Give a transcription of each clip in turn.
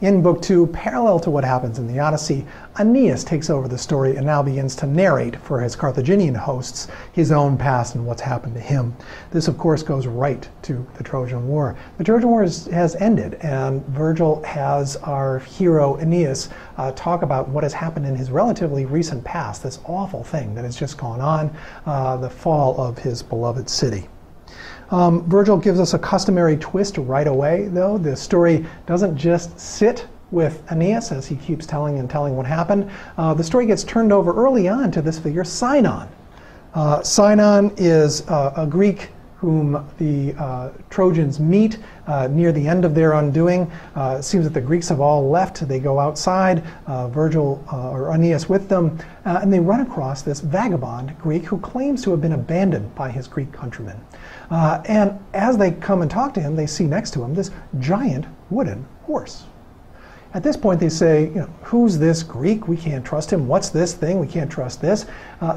In Book 2, parallel to what happens in the Odyssey, Aeneas takes over the story and now begins to narrate for his Carthaginian hosts his own past and what's happened to him. This, of course, goes right to the Trojan War. The Trojan War has ended, and Virgil has our hero Aeneas talk about what has happened in his relatively recent past, this awful thing that has just gone on, the fall of his beloved city. Virgil gives us a customary twist right away, though. The story doesn't just sit with Aeneas as he keeps telling what happened. The story gets turned over early on to this figure, Sinon. Sinon is a Greek whom the Trojans meet near the end of their undoing. It seems that the Greeks have all left. They go outside, Virgil or Aeneas with them, and they run across this vagabond Greek who claims to have been abandoned by his Greek countrymen. And as they come and talk to him, they see next to him this giant wooden horse. At this point, they say, who's this Greek? We can't trust him. What's this thing? We can't trust this.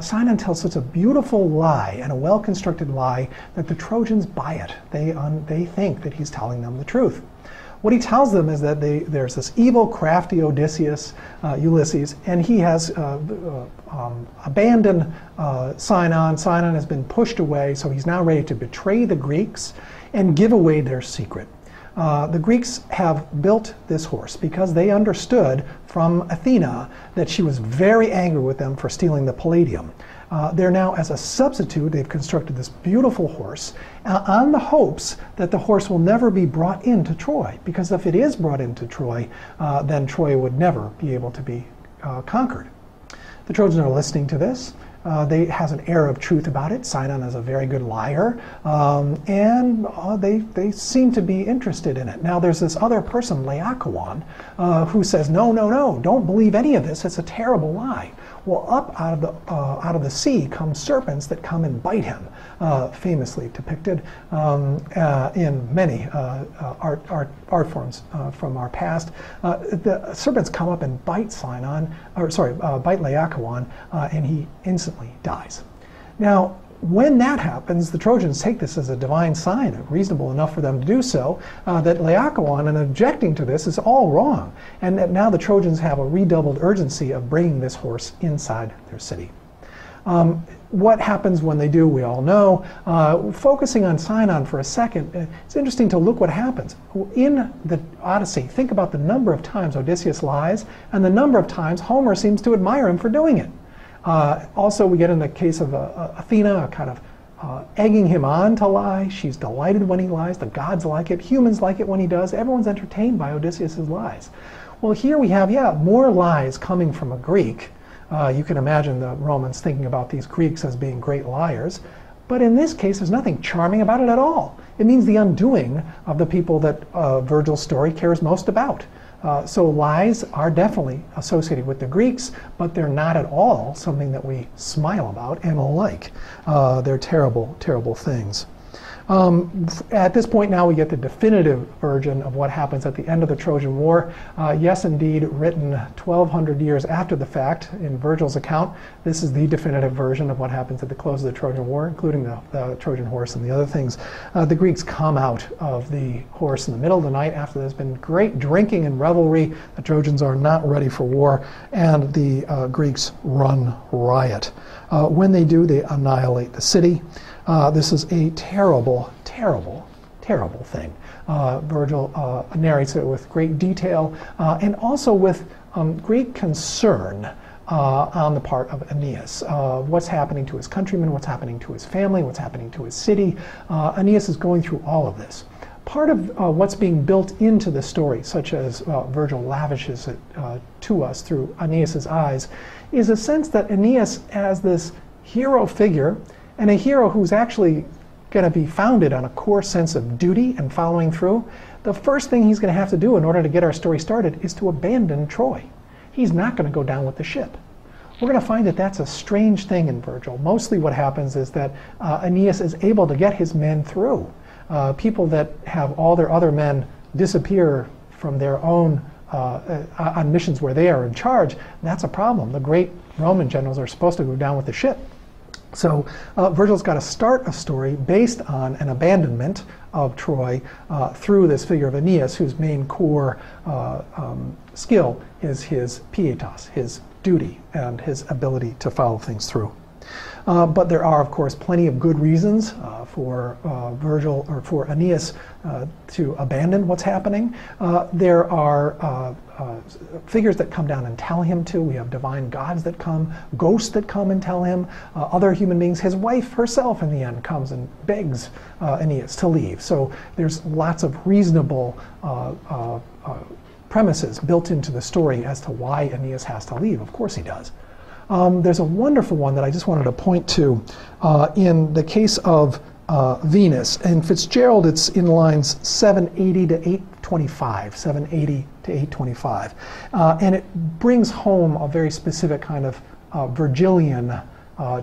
Sinon tells such a beautiful lie and a well-constructed lie that the Trojans buy it. They think that he's telling them the truth. What he tells them is that there's this evil, crafty Ulysses, and he has abandoned Sinon. Sinon has been pushed away, so he's now ready to betray the Greeks and give away their secret. The Greeks have built this horse because they understood from Athena that she was very angry with them for stealing the Palladium. They're now, as a substitute, they've constructed this beautiful horse on the hopes that the horse will never be brought into Troy, because if it is brought into Troy, then Troy would never be able to be conquered. The Trojans are listening to this. They has an air of truth about it. Sinon is a very good liar, and they seem to be interested in it. Now there's this other person, Laocoon, who says, no, don't believe any of this. It's a terrible lie. Well, up out of the sea come serpents that come and bite him, famously depicted in many art forms from our past. The serpents come up and bite bite Laocoon, and he instantly dies. Now, when that happens, the Trojans take this as a divine sign, reasonable enough for them to do so, that Laocoon, in objecting to this, is all wrong, and that now the Trojans have a redoubled urgency of bringing this horse inside their city. What happens when they do, we all know. Focusing on Sinon for a second, it's interesting to look what happens. In the Odyssey, think about the number of times Odysseus lies and the number of times Homer seems to admire him for doing it. Also, we get in the case of Athena, kind of egging him on to lie. She's delighted when he lies. The gods like it. Humans like it when he does. Everyone's entertained by Odysseus' lies. Well, here we have, more lies coming from a Greek. You can imagine the Romans thinking about these Greeks as being great liars. But in this case, there's nothing charming about it at all. It means the undoing of the people that Virgil's story cares most about. So lies are definitely associated with the Greeks, but they're not at all something that we smile about and like. They're terrible, terrible things. At this point now we get the definitive version of what happens at the end of the Trojan War. Yes, indeed, written 1,200 years after the fact in Virgil's account. This is the definitive version of what happens at the close of the Trojan War, including the Trojan horse and the other things. The Greeks come out of the horse in the middle of the night after there's been great drinking and revelry. The Trojans are not ready for war, and the Greeks run riot. When they do, they annihilate the city. This is a terrible, terrible, terrible thing. Virgil narrates it with great detail and also with great concern on the part of Aeneas. What's happening to his countrymen, what's happening to his family, what's happening to his city. Aeneas is going through all of this. Part of what's being built into the story, such as Virgil lavishes it to us through Aeneas' eyes, is a sense that Aeneas, as this hero figure, and a hero who's actually going to be founded on a core sense of duty and following through, the first thing he's going to have to do in order to get our story started is to abandon Troy. He's not going to go down with the ship. We're going to find that that's a strange thing in Virgil. Mostly what happens is that Aeneas is able to get his men through. People that have all their other men disappear from their own on missions where they are in charge, that's a problem. The great Roman generals are supposed to go down with the ship. So Virgil's got to start a story based on an abandonment of Troy through this figure of Aeneas, whose main core skill is his pietas, his duty, and his ability to follow things through. But there are, of course, plenty of good reasons for Virgil, or for Aeneas, to abandon what's happening. There are figures that come down and tell him to. We have divine gods that come, ghosts that come and tell him, other human beings. His wife herself, in the end, comes and begs Aeneas to leave. So there's lots of reasonable premises built into the story as to why Aeneas has to leave. Of course he does. There's a wonderful one that I just wanted to point to in the case of Venus. In Fitzgerald, it's in lines 780 to 825, 780 to 825. And it brings home a very specific kind of Virgilian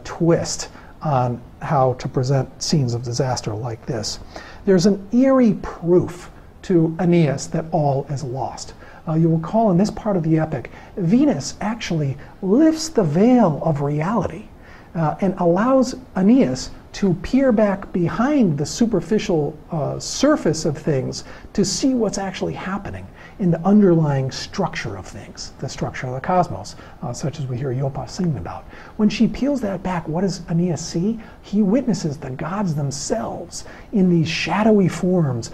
twist on how to present scenes of disaster like this. There's an eerie proof to Aeneas that all is lost. You will recall in this part of the epic, Venus actually lifts the veil of reality and allows Aeneas to peer back behind the superficial surface of things to see what's actually happening in the underlying structure of things, the structure of the cosmos, such as we hear Joppa singing about. When she peels that back, what does Aeneas see? He witnesses the gods themselves in these shadowy forms,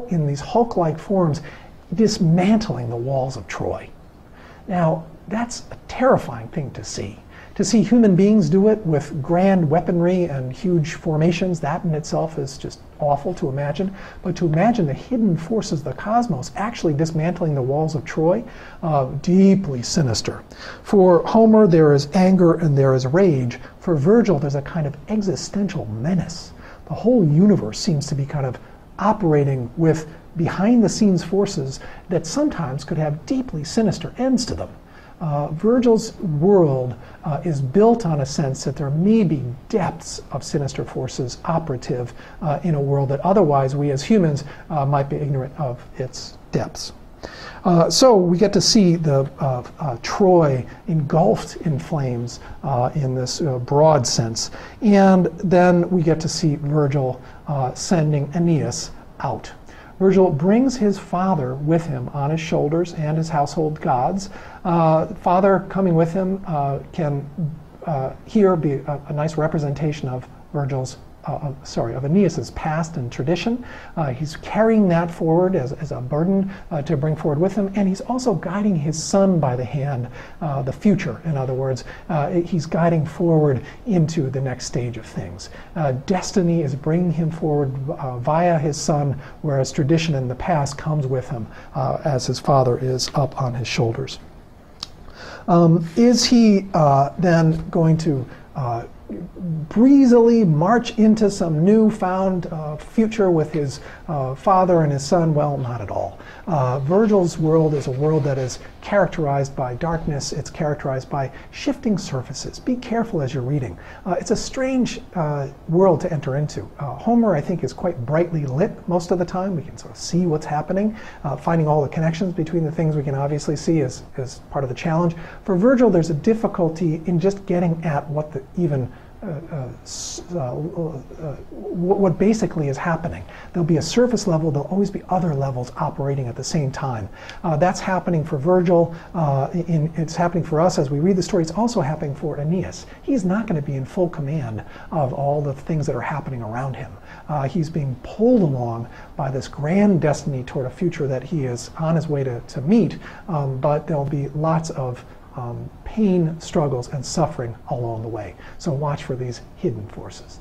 in these Hulk-like forms, dismantling the walls of Troy. Now, that's a terrifying thing to see. To see human beings do it with grand weaponry and huge formations, that in itself is just awful to imagine. But to imagine the hidden forces of the cosmos actually dismantling the walls of Troy, deeply sinister. For Homer, there is anger and there is rage. For Virgil, there's a kind of existential menace. The whole universe seems to be kind of operating with behind-the-scenes forces that sometimes could have deeply sinister ends to them. Virgil's world is built on a sense that there may be depths of sinister forces operative in a world that otherwise we as humans might be ignorant of its depths. So we get to see the Troy engulfed in flames in this broad sense, and then we get to see Virgil sending Aeneas out. Virgil brings his father with him on his shoulders and his household gods. Father coming with him can here be a nice representation of of Aeneas's past and tradition. He's carrying that forward as a burden to bring forward with him, and he's also guiding his son by the hand, the future, in other words. He's guiding forward into the next stage of things. Destiny is bringing him forward via his son, whereas tradition in the past comes with him as his father is up on his shoulders. Is he then going to breezily march into some newfound future with his father and his son? Well, not at all. Virgil's world is a world that is characterized by darkness. It's characterized by shifting surfaces. Be careful as you're reading. It's a strange world to enter into. Homer, I think, is quite brightly lit most of the time. We can sort of see what's happening. Finding all the connections between the things we can obviously see is part of the challenge. For Virgil, there's a difficulty in just getting at what the what basically is happening. There'll be a surface level, there'll always be other levels operating at the same time. That's happening for Virgil, it's happening for us as we read the story. It's also happening for Aeneas. He's not going to be in full command of all the things that are happening around him. He's being pulled along by this grand destiny toward a future that he is on his way to meet, but there'll be lots of pain, struggles, and suffering along the way. So watch for these hidden forces.